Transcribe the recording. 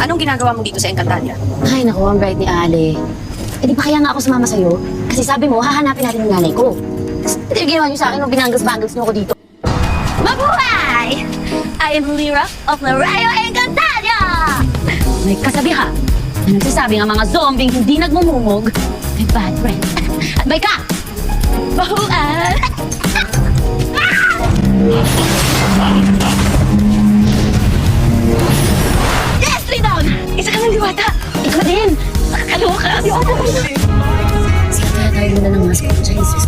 Anong ginagawa mo dito sa Encantadia? Ay, naku, ang bright ni Ale. Eh, di ba kaya nga ako sumama sa'yo? Kasi sabi mo, hahanapin natin yung nanay ko. Tapos, ito yung ginawa niyo sa akin nung binanggas-banggas niyo ako dito. Mabuhay! I am Lyra of Laredo Encantadia! May kasabihan na nagsasabi ng mga zombing hindi nagmumumog ay bad friend. At bay ka! Mabuhay! Yes, Rinown! Isa ka ng diwata! Ikaw din! Nakakaloka! Sige, kaya tayo muna ng mask ko. Jesus.